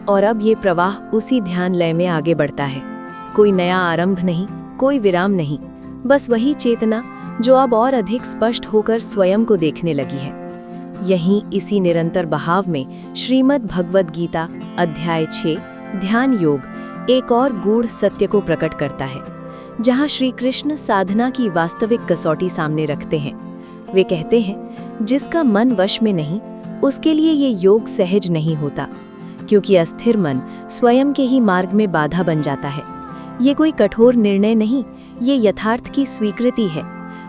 और अब ये प्रवाह उसी ध्यान लय में आगे बढ़ता है। कोई नया आरंभ नहीं, कोई विराम नहीं, बस वही चेतना जो अब और अधिक स्पष्ट होकर स्वयं को देखने लगी है। यहीं इसी निरंतर बहाव में श्रीमद् भगवद गीता अध्याय 6 ध्यान योग एक और गूढ़ सत्य को प्रकट करता है, जहां श्री कृष्ण साधना की वास्तविक कसौटी सामने रखते हैं। वे कहते हैं, जिसका मन वश में नहीं, उसके लिए ये योग सहज नहीं होता, क्योंकि अस्थिर मन स्वयं के ही मार्ग में बाधा बन जाता है। ये कोई कठोर निर्णय नहीं, ये यथार्थ की स्वीकृति है,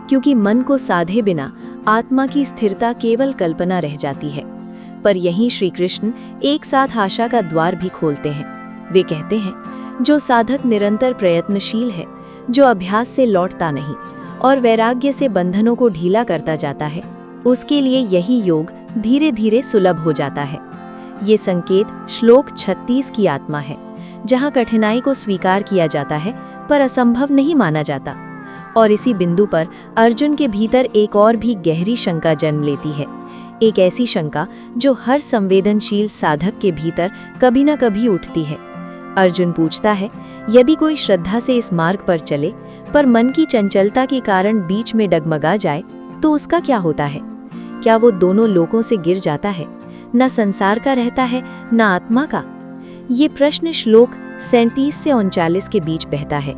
क्योंकि मन को साधे बिना आत्मा की स्थिरता केवल कल्पना रह जाती है। पर यहीं श्री कृष्ण एक साथ आशा का द्वार भी खोलते हैं। वे कहते हैं, जो साधक निरंतर प्रयत्नशील है, जो अभ्यास से लौटता नहीं और वैराग्य से बंधनों को ढीला करता जाता है, उसके लिए यही योग धीरे धीरे सुलभ हो जाता है। ये संकेत श्लोक 36 की आत्मा है, जहाँ कठिनाई को स्वीकार किया जाता है पर असंभव नहीं माना जाता। और इसी बिंदु पर अर्जुन के भीतर एक और भी गहरी शंका जन्म लेती है, एक ऐसी शंका जो हर संवेदनशील साधक के भीतर कभी न कभी उठती है। अर्जुन पूछता है, यदि कोई श्रद्धा से इस मार्ग पर चले पर मन की चंचलता के कारण बीच में डगमगा जाए, तो उसका क्या होता है? क्या वो दोनों लोकों से गिर जाता है? न संसार का रहता है, न आत्मा का? ये प्रश्न श्लोक 37 से 39 के बीच बहता है,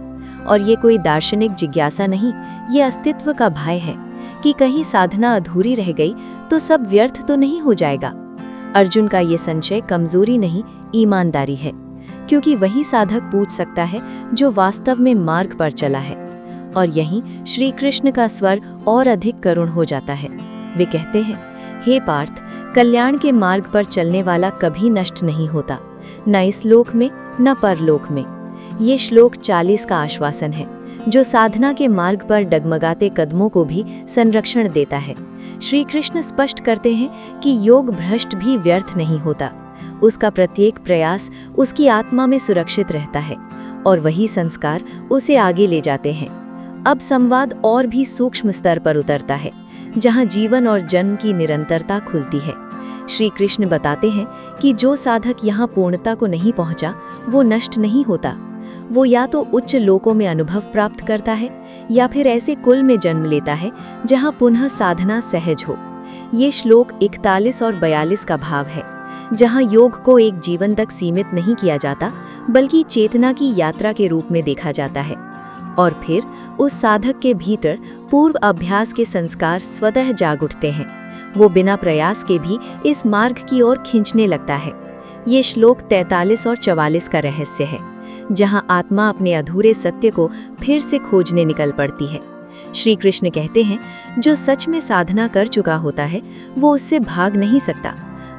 और ये कोई दार्शनिक जिज्ञासा नहीं, ये अस्तित्व का भय है कि कहीं साधना अधूरी रह गई तो सब व्यर्थ तो नहीं हो जाएगा। अर्जुन का ये संशय कमजोरी नहीं, ईमानदारी है, क्योंकि वही साधक पूछ सकता है जो वास्तव में मार्ग पर चला है। और यहीं श्री कृष्ण का स्वर और अधिक करुण हो जाता है। वे कहते हैं, हे पार्थ, कल्याण के मार्ग पर चलने वाला कभी नष्ट नहीं होता, न इस लोक में न परलोक में। ये श्लोक 40 का आश्वासन है, जो साधना के मार्ग पर डगमगाते कदमों को भी संरक्षण देता है। श्री कृष्ण स्पष्ट करते हैं कि योग भ्रष्ट भी व्यर्थ नहीं होता, उसका प्रत्येक प्रयास उसकी आत्मा में सुरक्षित रहता है, और वही संस्कार उसे आगे ले जाते हैं। अब संवाद और भी सूक्ष्म स्तर पर उतरता है, जहां जीवन और जन्म की निरंतरता खुलती है। श्री कृष्ण बताते हैं कि जो साधक यहाँ पूर्णता को नहीं पहुँचा, वो नष्ट नहीं होता। वो या तो उच्च लोकों में अनुभव प्राप्त करता है, या फिर ऐसे कुल में जन्म लेता है जहाँ पुनः साधना सहज हो। ये श्लोक 41 और 42 का भाव है, जहाँ योग को एक जीवन तक सीमित नहीं किया जाता, बल्कि चेतना की यात्रा के रूप में देखा जाता है। और फिर उस साधक के भीतर पूर्व अभ्यास के संस्कार स्वतः जाग उठते हैं। वो बिना प्रयास के भी इस मार्ग की ओर खींचने लगता है। ये श्लोक 43 और 44 का रहस्य है, जहां आत्मा अपने अधूरे सत्य को फिर से खोजने निकल पड़ती है। श्री कृष्ण कहते हैं, जो सच में साधना कर चुका होता है, वो उससे भाग नहीं सकता।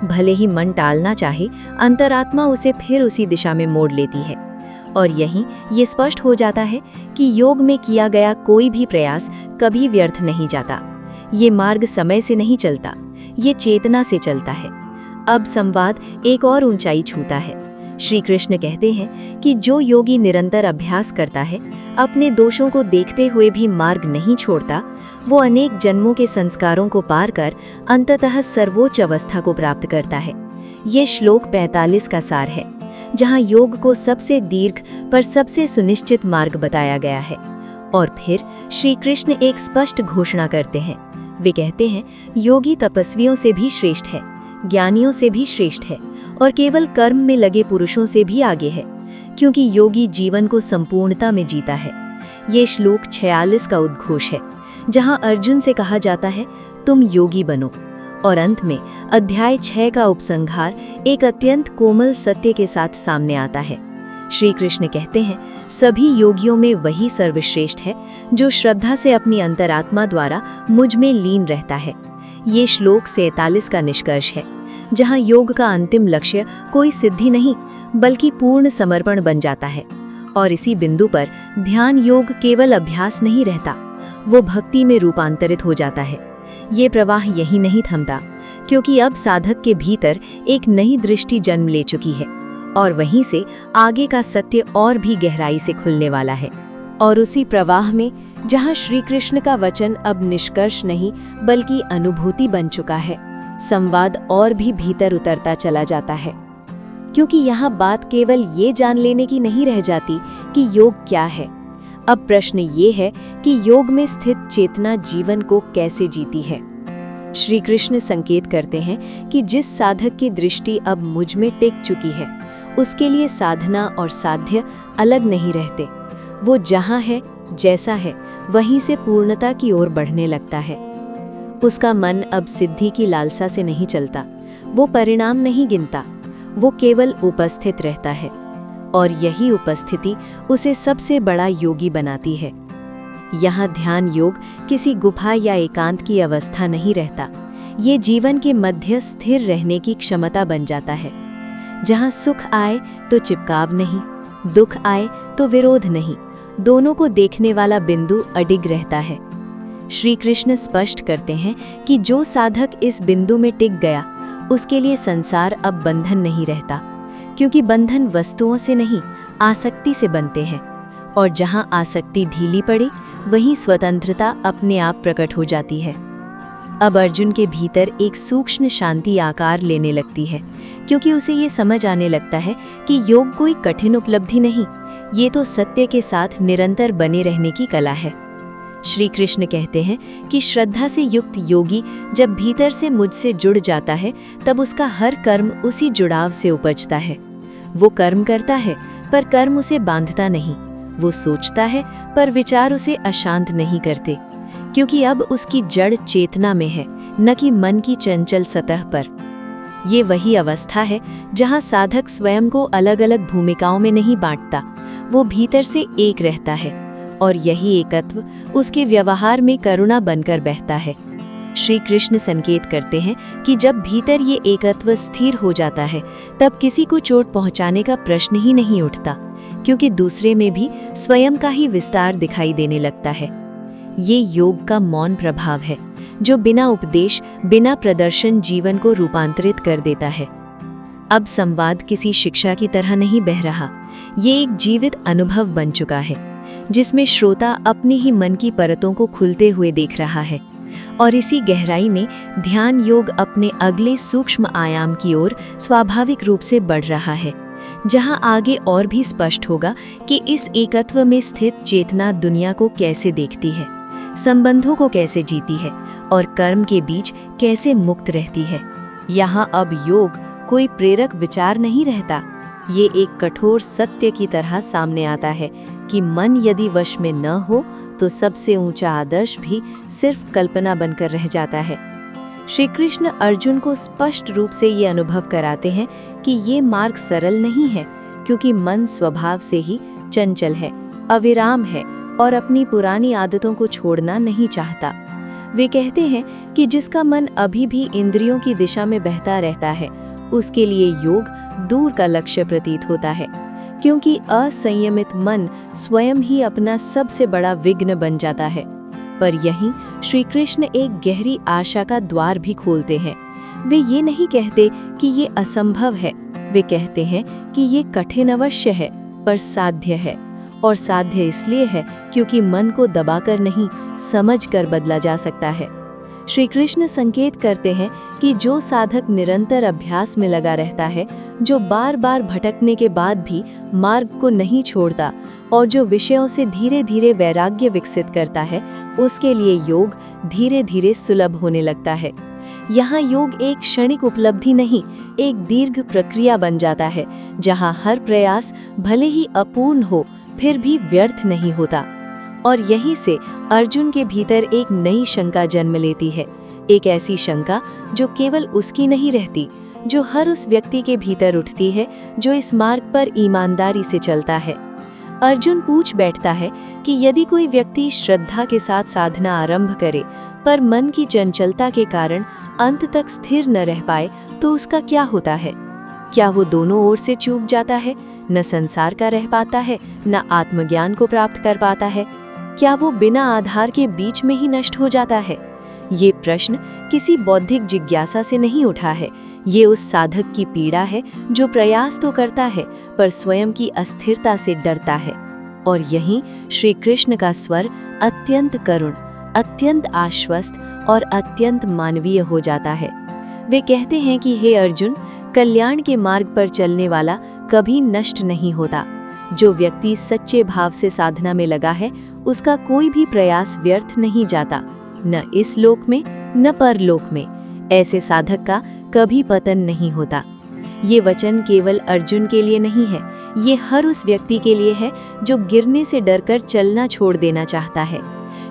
भले ही मन टालना चाहे, अंतरात्मा उसे फिर उसी दिशा में मोड़ लेती है। और यहीं ये स्पष्ट हो जाता है कि योग में किया गया कोई भी प्रयास कभी व्यर्थ नहीं जाता। ये मार्ग समय से नहीं चलता, ये चेतना से चलता है। अब संवाद एक और ऊंचाई छूता है। श्री कृष्ण कहते हैं कि जो योगी निरंतर अभ्यास करता है, अपने दोषों को देखते हुए भी मार्ग नहीं छोड़ता, वो अनेक जन्मों के संस्कारों को पार कर अंततः सर्वोच्च अवस्था को प्राप्त करता है। ये श्लोक 45 का सार है, जहाँ योग को सबसे दीर्घ पर सबसे सुनिश्चित मार्ग बताया गया है। और फिर श्री कृष्ण एक स्पष्ट घोषणा करते हैं। वे कहते हैं, योगी तपस्वियों से भी श्रेष्ठ है, ज्ञानियों से भी श्रेष्ठ है, और केवल कर्म में लगे पुरुषों से भी आगे है, क्योंकि योगी जीवन को संपूर्णता में जीता है। ये श्लोक 46 का उद्घोष है, जहां अर्जुन से कहा जाता है, तुम योगी बनो। और अंत में अध्याय 6 का उपसंहार एक अत्यंत कोमल सत्य के साथ सामने आता है। श्री कृष्ण कहते हैं, सभी योगियों में वही सर्वश्रेष्ठ है, जो श्रद्धा से अपनी अंतरात्मा द्वारा मुझ में लीन रहता है। ये श्लोक 47 का निष्कर्ष है, जहाँ योग का अंतिम लक्ष्य कोई सिद्धि नहीं, बल्कि पूर्ण समर्पण बन जाता है। और इसी बिंदु पर ध्यान योग केवल अभ्यास नहीं रहता, वो भक्ति में रूपांतरित हो जाता है। ये प्रवाह यही नहीं थमता, क्योंकि अब साधक के भीतर एक नई दृष्टि जन्म ले चुकी है, और वहीं से आगे का सत्य और भी गहराई से खुलने वाला है। और उसी प्रवाह में, जहाँ श्री कृष्ण का वचन अब निष्कर्ष नहीं बल्कि अनुभूति बन चुका है, संवाद और भी भीतर उतरता चला जाता है। क्योंकि यहाँ बात केवल ये जान लेने की नहीं रह जाती कि योग क्या है। अब प्रश्न ये है कि योग में स्थित चेतना जीवन को कैसे जीती है। श्री कृष्ण संकेत करते हैं कि जिस साधक की दृष्टि अब मुझ में टिक चुकी है, उसके लिए साधना और साध्य अलग नहीं रहते। वो जहाँ है, जैसा है, वहीं से पूर्णता की ओर बढ़ने लगता है। उसका मन अब सिद्धि की लालसा से नहीं चलता, वो परिणाम नहीं गिनता, वो केवल उपस्थित रहता है। और यही उपस्थिति उसे सबसे बड़ा योगी बनाती है। यहाँ ध्यान योग किसी गुफा या एकांत की अवस्था नहीं रहता, ये जीवन के मध्य स्थिर रहने की क्षमता बन जाता है, जहाँ सुख आए तो चिपकाव नहीं, दुख आए तो विरोध नहीं, दोनों को देखने वाला बिंदु अडिग रहता है। श्री कृष्ण स्पष्ट करते हैं कि जो साधक इस बिंदु में टिक गया, उसके लिए संसार अब बंधन नहीं रहता, क्योंकि बंधन वस्तुओं से नहीं, आसक्ति से बनते हैं। और जहाँ आसक्ति ढीली पड़े, वहीं स्वतंत्रता अपने आप प्रकट हो जाती है। अब अर्जुन के भीतर एक सूक्ष्म शांति आकार लेने लगती है, क्योंकि उसे ये समझ आने लगता है कि योग कोई कठिन उपलब्धि नहीं, ये तो सत्य के साथ निरंतर बने रहने की कला है। श्री कृष्ण कहते हैं कि श्रद्धा से युक्त योगी जब भीतर से मुझसे जुड़ जाता है, तब उसका हर कर्म उसी जुड़ाव से उपजता है। वो कर्म करता है, पर कर्म उसे बांधता नहीं। वो सोचता है, पर विचार उसे अशांत नहीं करते, क्योंकि अब उसकी जड़ चेतना में है, न कि मन की चंचल सतह पर। ये वही अवस्था है जहाँ साधक स्वयं को अलग अलग भूमिकाओं में नहीं बांटता, वो भीतर से एक रहता है, और यही एकत्व उसके व्यवहार में करुणा बनकर बहता है। श्री कृष्ण संकेत करते हैं कि जब भीतर ये एकत्व स्थिर हो जाता है, तब किसी को चोट पहुंचाने का प्रश्न ही नहीं उठता, क्योंकि दूसरे में भी स्वयं का ही विस्तार दिखाई देने लगता है। ये योग का मौन प्रभाव है, जो बिना उपदेश, बिना प्रदर्शन जीवन को रूपांतरित कर देता है। अब संवाद किसी शिक्षा की तरह नहीं बह रहा, ये एक जीवित अनुभव बन चुका है, जिसमें श्रोता अपने ही मन की परतों को खुलते हुए देख रहा है। और इसी गहराई में ध्यान योग अपने अगले सूक्ष्म आयाम की ओर स्वाभाविक रूप से बढ़ रहा है, जहां आगे और भी स्पष्ट होगा कि इस एकत्व में स्थित चेतना दुनिया को कैसे देखती है, संबंधों को कैसे जीती है, और कर्म के बीच कैसे मुक्त रहती है। यहाँ अब योग कोई प्रेरक विचार नहीं रहता, ये एक कठोर सत्य की तरह सामने आता है कि मन यदि वश में न हो तो सबसे ऊंचा आदर्श भी सिर्फ कल्पना बनकर रह जाता है। श्री कृष्ण अर्जुन को स्पष्ट रूप से ये अनुभव कराते हैं कि ये मार्ग सरल नहीं है, क्योंकि मन स्वभाव से ही चंचल है, अविराम है और अपनी पुरानी आदतों को छोड़ना नहीं चाहता। वे कहते हैं कि जिसका मन अभी भी इंद्रियों की दिशा में बहता रहता है, उसके लिए योग दूर का लक्ष्य प्रतीत होता है, क्योंकि असंयमित मन स्वयं ही अपना सबसे बड़ा विघ्न बन जाता है। पर यहीं श्री कृष्ण एक गहरी आशा का द्वार भी खोलते हैं। वे ये नहीं कहते कि ये असंभव है, वे कहते हैं कि ये कठिन अवश्य है, पर साध्य है। और साध्य इसलिए है क्योंकि मन को दबाकर नहीं, समझकर बदला जा सकता है। श्री कृष्ण संकेत करते हैं कि जो साधक निरंतर अभ्यास में लगा रहता है, जो बार बार भटकने के बाद भी मार्ग को नहीं छोड़ता और जो विषयों से धीरे धीरे वैराग्य विकसित करता है, उसके लिए योग धीरे धीरे सुलभ होने लगता है। यहाँ योग एक क्षणिक उपलब्धि नहीं, एक दीर्घ प्रक्रिया बन जाता है, जहाँ हर प्रयास भले ही अपूर्ण हो फिर भी व्यर्थ नहीं होता। और यहीं से अर्जुन के भीतर एक नई शंका जन्म लेती है, एक ऐसी शंका जो केवल उसकी नहीं रहती, जो हर उस व्यक्ति के भीतर उठती है जो इस मार्ग पर ईमानदारी से चलता है। अर्जुन पूछ बैठता है कि यदि कोई व्यक्ति श्रद्धा के साथ साधना आरंभ करे, पर मन की चंचलता के कारण अंत तक स्थिर न रह पाए, तो उसका क्या होता है? क्या वो दोनों ओर से चूक जाता है, न संसार का रह पाता है, न आत्मज्ञान को प्राप्त कर पाता है? क्या वो बिना आधार के बीच में ही नष्ट हो जाता है? ये प्रश्न किसी बौद्धिक जिज्ञासा से नहीं उठा है, ये उस साधक की पीड़ा है जो प्रयास तो करता है पर स्वयं की अस्थिरता से डरता है। और यहीं श्री कृष्ण का स्वर अत्यंत करुण, अत्यंत आश्वस्त और अत्यंत मानवीय हो जाता है। वे कहते हैं कि हे अर्जुन, कल्याण के मार्ग पर चलने वाला कभी नष्ट नहीं होता। जो व्यक्ति सच्चे भाव से साधना में लगा है, उसका कोई भी प्रयास व्यर्थ नहीं जाता, न इस लोक में न परलोक में। ऐसे साधक का कभी पतन नहीं होता। ये वचन केवल अर्जुन के लिए नहीं है, ये हर उस व्यक्ति के लिए है जो गिरने से डरकर चलना छोड़ देना चाहता है।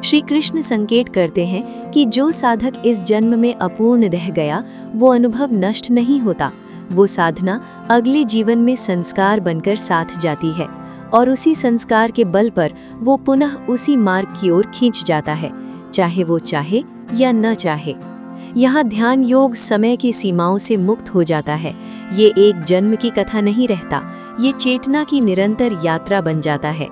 श्री कृष्ण संकेत करते हैं कि जो साधक इस जन्म में अपूर्ण रह गया, वो अनुभव नष्ट नहीं होता। वो साधना अगले जीवन में संस्कार बनकर साथ जाती है और उसी संस्कार के बल पर वो पुनः उसी मार्ग की ओर खींच जाता है, चाहे वो चाहे या न चाहे। यहाँ ध्यान योग समय की सीमाओं से मुक्त हो जाता है। ये एक जन्म की कथा नहीं रहता, ये चेतना की निरंतर यात्रा बन जाता है।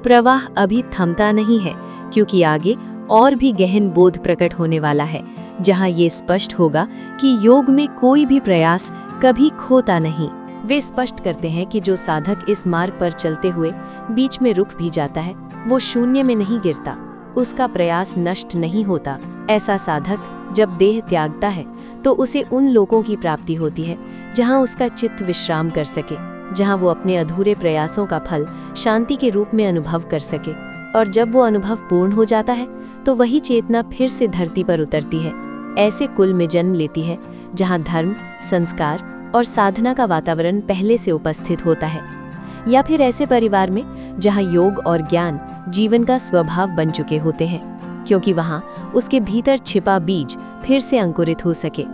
प्रवाह अभी थमता नहीं है, क्योंकि आगे और भी गहन बोध प्रकट होने वाला है, जहाँ ये स्पष्ट होगा कि योग में कोई भी प्रयास कभी खोता नहीं। वे स्पष्ट करते हैं कि जो साधक इस मार्ग पर चलते हुए बीच में रुक भी जाता है, वो शून्य में नहीं गिरता, उसका प्रयास नष्ट नहीं होता। ऐसा साधक जब देह त्यागता है तो उसे उन लोकों की प्राप्ति होती है जहां उसका चित्त विश्राम कर सके, जहां वो अपने अधूरे प्रयासों का फल शांति के रूप में अनुभव कर सके। और जब वो अनुभव पूर्ण हो जाता है तो वही चेतना फिर से धरती पर उतरती है, ऐसे कुल में जन्म लेती है जहां धर्म, संस्कार और साधना का वातावरण पहले से उपस्थित होता है, या फिर ऐसे परिवार में जहां योग और ज्ञान जीवन का स्वभाव बन चुके होते हैं, क्योंकि वहां उसके भीतर छिपा बीज फिर से अंकुरित हो सके।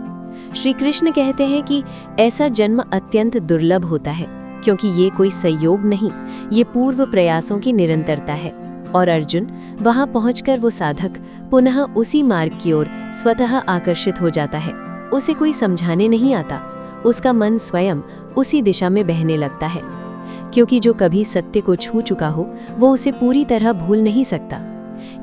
श्री कृष्ण कहते हैं कि ऐसा जन्म अत्यंत दुर्लभ होता है, क्योंकि ये कोई संयोग नहीं, ये पूर्व प्रयासों की निरंतरता है। और अर्जुन वहां पहुंचकर वो साधक पुनः उसी मार्ग की ओर स्वतः आकर्षित हो जाता है। उसे कोई समझाने नहीं आता, उसका मन स्वयं उसी दिशा में बहने लगता है, क्योंकि जो कभी सत्य को छू चुका हो वो उसे पूरी तरह भूल नहीं सकता।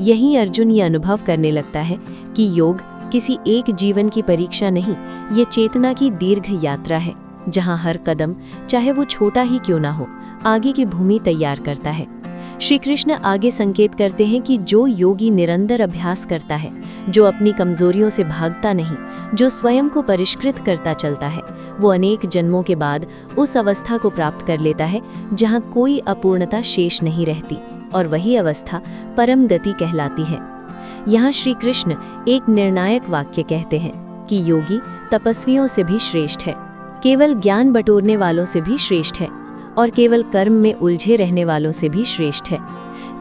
यही अर्जुन ये अनुभव करने लगता है कि योग किसी एक जीवन की परीक्षा नहीं, ये चेतना की दीर्घ यात्रा है, जहां हर कदम, चाहे वो छोटा ही क्यों ना हो, आगे की भूमि तैयार करता है। श्री कृष्ण आगे संकेत करते हैं कि जो योगी निरंतर अभ्यास करता है, जो अपनी कमजोरियों से भागता नहीं, जो स्वयं को परिष्कृत करता चलता है, वो अनेक जन्मों के बाद उस अवस्था को प्राप्त कर लेता है जहां कोई अपूर्णता शेष नहीं रहती, और वही अवस्था परम गति कहलाती है। यहाँ श्री कृष्ण एक निर्णायक वाक्य कहते हैं कि योगी तपस्वियों से भी श्रेष्ठ है, केवल ज्ञान बटोरने वालों से भी श्रेष्ठ है, और केवल कर्म में उलझे रहने वालों से भी श्रेष्ठ है,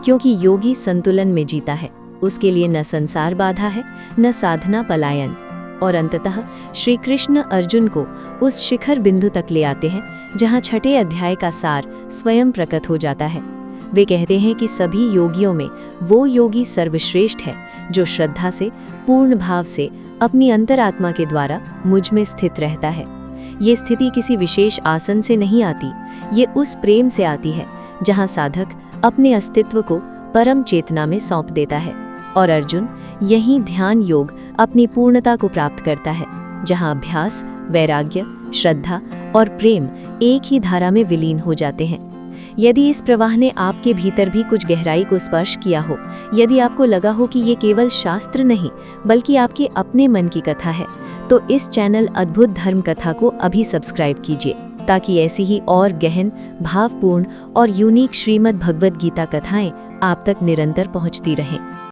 क्योंकि योगी संतुलन में जीता है। उसके लिए न संसार बाधा है, न साधना पलायन। और अंततः श्री कृष्ण अर्जुन को उस शिखर बिंदु तक ले आते हैं जहाँ छठे अध्याय का सार स्वयं प्रकट हो जाता है। वे कहते हैं कि सभी योगियों में वो योगी सर्वश्रेष्ठ है जो श्रद्धा से, पूर्ण भाव से अपनी अंतरात्मा के द्वारा मुझ में स्थित रहता है। ये स्थिति किसी विशेष आसन से नहीं आती, ये उस प्रेम से आती है जहाँ साधक अपने अस्तित्व को परम चेतना में सौंप देता है। और अर्जुन यही ध्यान योग अपनी पूर्णता को प्राप्त करता है, जहाँ अभ्यास, वैराग्य, श्रद्धा और प्रेम एक ही धारा में विलीन हो जाते हैं। यदि इस प्रवाह ने आपके भीतर भी कुछ गहराई को स्पर्श किया हो, यदि आपको लगा हो कि ये केवल शास्त्र नहीं बल्कि आपके अपने मन की कथा है, तो इस चैनल अद्भुत धर्म कथा को अभी सब्सक्राइब कीजिए, ताकि ऐसी ही और गहन, भावपूर्ण और यूनिक श्रीमद् भगवद गीता कथाएं आप तक निरंतर पहुंचती रहें।